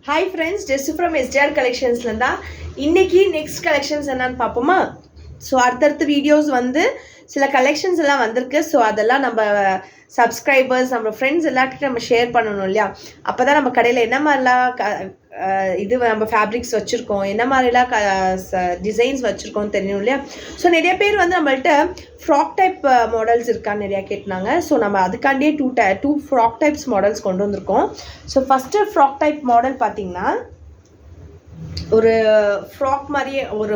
Hi friends, Jessu from SDR Collections லந்தா இன்னைக்கு next collections என்னன்னு பார்ப்போமா. ஸோ அடுத்தடுத்த வீடியோஸ் வந்து சில கலெக்ஷன்ஸ் எல்லாம் வந்திருக்கு. ஸோ அதெல்லாம் நம்ம சப்ஸ்கிரைபர்ஸ் நம்ம ஃப்ரெண்ட்ஸ் எல்லாத்துக்கிட்ட நம்ம ஷேர் பண்ணணும் இல்லையா. அப்போ தான் நம்ம கடையில் என்ன மாதிரிலாம் இது நம்ம ஃபேப்ரிக்ஸ் வச்சுருக்கோம், என்ன மாதிரிலாம் டிசைன்ஸ் வச்சுருக்கோம் தெரியும் இல்லையா. ஸோ நிறைய பேர் வந்து நம்மள்ட்ட ஃப்ராக் டைப் மாடல்ஸ் இருக்கான்னு நிறையா கேட்டாங்க. ஸோ நம்ம அதுக்காண்டியே டூ ஃப்ராக் டைப்ஸ் மாடல்ஸ் கொண்டு வந்திருக்கோம். So first frock type model பார்த்தீங்கன்னா ஒரு ஃப்ராக் மாதிரியே ஒரு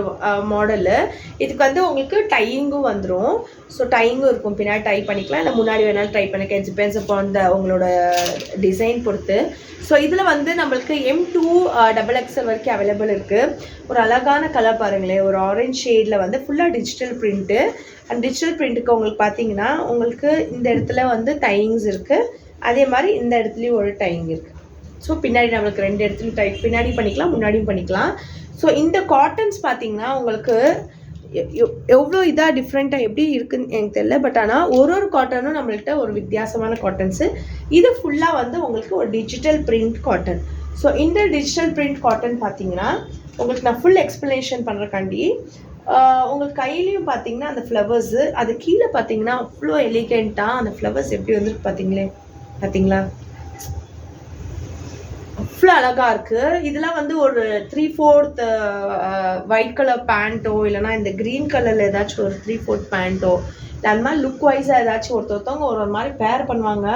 மாடலு. இதுக்கு வந்து உங்களுக்கு டையிங்கும் வந்துடும். ஸோ டையிங்கும் இருக்கும், பின்னாடி டை பண்ணிக்கலாம், இல்லை முன்னாடி வேணாலும் ட்ரை பண்ணிக்கலாம். டிபெண்ட்ஸ் அப்பான் உங்களோட டிசைன் பொறுத்து. ஸோ இதில் வந்து நம்மளுக்கு M2 XXL வரைக்கும் அவைலபிள் இருக்குது. ஒரு அழகான கலர் பாருங்களேன், ஒரு ஆரஞ்ச் ஷேடில் வந்து ஃபுல்லாக டிஜிட்டல் பிரிண்ட்டு. அந்த டிஜிட்டல் பிரிண்ட்டுக்கு உங்களுக்கு பார்த்தீங்கன்னா உங்களுக்கு இந்த இடத்துல வந்து டையிங்ஸ் இருக்குது, அதே மாதிரி இந்த இடத்துலையும் ஒரு டையிங் இருக்குது. ஸோ பின்னாடி நம்மளுக்கு ரெண்டு இடத்துலையும் டைப் பின்னாடி பண்ணிக்கலாம், முன்னாடியும் பண்ணிக்கலாம். ஸோ இந்த காட்டன்ஸ் பார்த்தீங்கன்னா உங்களுக்கு எவ்வளோ இதாக டிஃப்ரெண்ட்டாக எப்படி இருக்குன்னு எனக்கு தெரியல. பட் ஆனால் ஒரு காட்டனும் நம்மள்கிட்ட ஒரு வித்தியாசமான காட்டன்ஸு. இது ஃபுல்லாக வந்து உங்களுக்கு ஒரு டிஜிட்டல் பிரிண்ட் காட்டன். ஸோ இந்த டிஜிட்டல் பிரிண்ட் காட்டன் பார்த்தீங்கன்னா உங்களுக்கு நான் ஃபுல் எக்ஸ்ப்ளனேஷன் பண்ணுறக்காண்டி உங்களுக்கு கையிலையும் பார்த்தீங்கன்னா அந்த ஃப்ளவர்ஸு, அது கீழே பார்த்தீங்கன்னா அவ்வளோ எலிகெண்ட்டாக அந்த ஃப்ளவர்ஸ் எப்படி வந்துருக்கு பார்த்தீங்களா, அவ்வளோ அழகாக இருக்குது. இதெல்லாம் வந்து ஒரு 3/4 ஒயிட் கலர் பேண்ட்டோ இல்லைனா இந்த க்ரீன் கலரில் ஏதாச்சும் ஒரு 3/4 பேண்ட்டோ இல்லை அந்த மாதிரி லுக் வைஸாக ஏதாச்சும் ஒருத்தவங்க ஒரு மாதிரி பேர் பண்ணுவாங்க.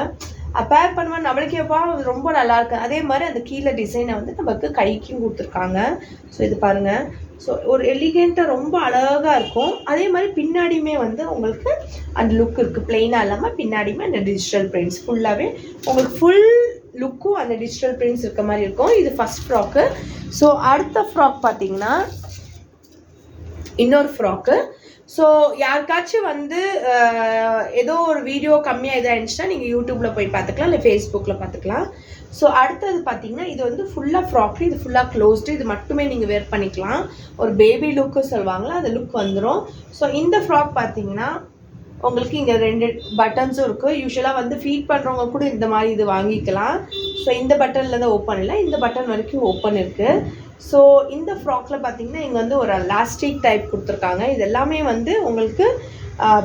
நம்மளுக்கு எப்போ ரொம்ப நல்லாயிருக்கு. அதே மாதிரி அந்த கீழே டிசைனை வந்து நமக்கு கைக்கும் கொடுத்துருக்காங்க. ஸோ இது பாருங்கள். ஸோ ஒரு எலிகெண்ட்டாக ரொம்ப அழகாக இருக்கும். அதே மாதிரி பின்னாடியுமே வந்து உங்களுக்கு அந்த லுக் இருக்குது, பிளெயினாக இல்லாமல் பின்னாடியுமே அந்த டிஜிட்டல் பிரிண்ட்ஸ் ஃபுல்லாகவே உங்களுக்கு ஃபுல் லுக்கும் அந்த டிஜிட்டல் பிரிண்ட்ஸ் இருக்க மாதிரி இருக்கும். இது ஃபஸ்ட் ஃப்ராக்கு. ஸோ அடுத்த ஃப்ராக் பார்த்தீங்கன்னா இன்னொரு ஃப்ராக்கு. ஸோ யாருக்காச்சும் வந்து ஏதோ ஒரு வீடியோ கம்மியாக இதாக இருந்துச்சுன்னா நீங்கள் யூடியூப்பில் போய் பார்த்துக்கலாம், இல்லை ஃபேஸ்புக்கில் பார்த்துக்கலாம். ஸோ அடுத்தது பார்த்தீங்கன்னா இது வந்து ஃபுல்லாக ஃப்ராக்கு, இது ஃபுல்லாக க்ளோஸ்டு, இது மட்டுமே நீங்கள் வேர் பண்ணிக்கலாம். ஒரு பேபி லுக்கு சொல்லுவாங்களா, அந்த லுக் வந்துடும். ஸோ இந்த ஃப்ராக் பார்த்தீங்கன்னா உங்களுக்கு இங்கே 2 பட்டன்ஸும் இருக்குது. யூஸ்வலாக வந்து ஃபீட் பண்ணுறவங்க கூட இந்த மாதிரி இது வாங்கிக்கலாம். ஸோ இந்த பட்டனில் தான் ஓப்பன் இல்லை, இந்த பட்டன் வரைக்கும் ஓப்பன் இருக்குது. ஸோ இந்த ஃப்ராக்கில் பார்த்தீங்கன்னா இங்கே வந்து ஒரு எலாஸ்டிக் டைப் கொடுத்துருக்காங்க. இது எல்லாமே வந்து உங்களுக்கு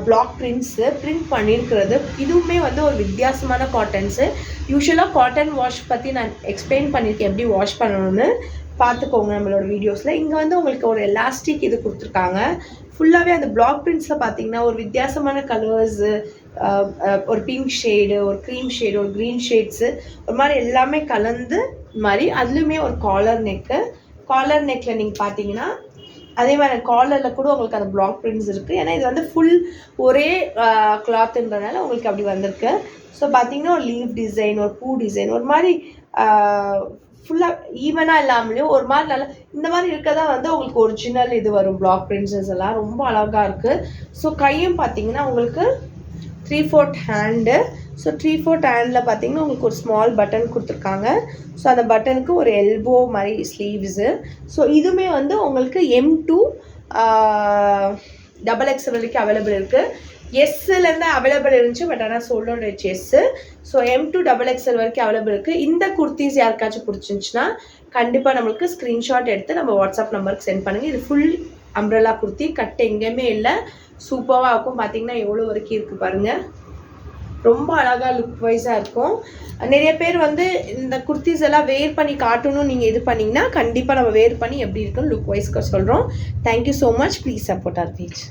பிளாக் பிரிண்ட்ஸு பிரிண்ட் பண்ணியிருக்கிறது. இதுவுமே வந்து ஒரு வித்தியாசமான காட்டன்ஸு. யூஸ்வலாக காட்டன் வாஷ் பற்றி நான் எக்ஸ்பிளைன் பண்ணியிருக்கேன், எப்படி வாஷ் பண்ணணும்னு பார்த்துக்கோங்க நம்மளோட வீடியோஸில். இங்கே வந்து உங்களுக்கு ஒரு எலாஸ்டிக் இது கொடுத்துருக்காங்க. ஃபுல்லாகவே அந்த பிளாக் பிரிண்ட்ஸில் பார்த்தீங்கன்னா ஒரு வித்தியாசமான கலர்ஸு, ஒரு பிங்க் ஷேடு, ஒரு க்ரீம் ஷேடு, ஒரு க்ரீன் ஷேட்ஸு, ஒரு மாதிரி எல்லாமே கலந்து மாதிரி. அதுலேயுமே ஒரு காலர் நெக்கில் நீங்கள் பார்த்தீங்கன்னா அதே மாதிரி காலரில் கூட உங்களுக்கு அந்த பிளாக் பிரிண்ட்ஸ் இருக்குது. ஏன்னா இது வந்து ஃபுல் ஒரே கிளாத்துன்றதுனால உங்களுக்கு அப்படி வந்திருக்கு. ஸோ பார்த்தீங்கன்னா ஒரு லீவ் டிசைன், ஒரு பூ டிசைன், ஒரு மாதிரி ஃபுல்லாக ஈவனாக இல்லாமலேயும் ஒரு மாதிரி நல்லா இந்த மாதிரி இருக்கதான் வந்து உங்களுக்கு ஒரிஜினல் இது வரும். பிளாக் பிரிண்ட்ஸஸ் எல்லாம் ரொம்ப அழகாக இருக்குது. ஸோ கையும் பார்த்தீங்கன்னா உங்களுக்கு 3/4 ஹேண்டு. ஸோ 3/4 ஹேண்டில் பார்த்தீங்கன்னா உங்களுக்கு ஒரு ஸ்மால் பட்டன் கொடுத்துருக்காங்க. ஸோ அந்த பட்டனுக்கு ஒரு எல்போ மாதிரி ஸ்லீவ்ஸு. ஸோ இதுவுமே வந்து உங்களுக்கு M2 XXL வரைக்கும் அவைலபிள் இருக்குது. எஸ்லேருந்து அவைலபிள் இருந்துச்சு, பட் ஆனால் சோல்டோட எஸ்ஸு. ஸோ M2 XXL வரைக்கும் அவைலபிள் இருக்குது. இந்த குர்த்திஸ் யாருக்காச்சும் பிடிச்சிருந்துச்சுன்னா கண்டிப்பாக நம்மளுக்கு ஸ்க்ரீன்ஷாட் எடுத்து நம்ம வாட்ஸ்அப் நம்பருக்கு சென்ட் பண்ணுங்கள். இது ஃபுல் அம்ப்ரெல்லா குர்த்தி, கட்டு எங்கேயுமே இல்லை, சூப்பராக இருக்கும். பார்த்தீங்கன்னா எவ்வளோ வரைக்கும் இருக்குது பாருங்கள், ரொம்ப அழகாக லுக் வைஸாக இருக்கும். நிறைய பேர் வந்து இந்த குர்த்திஸ் எல்லாம் வேர் பண்ணி காட்டணும் நீங்கள் இது பண்ணிங்கன்னா கண்டிப்பாக நம்ம வேர் பண்ணி எப்படி இருக்குன்னு லுக் வைஸ்க்கு சொல்கிறோம். Thank you so much. Please support our page.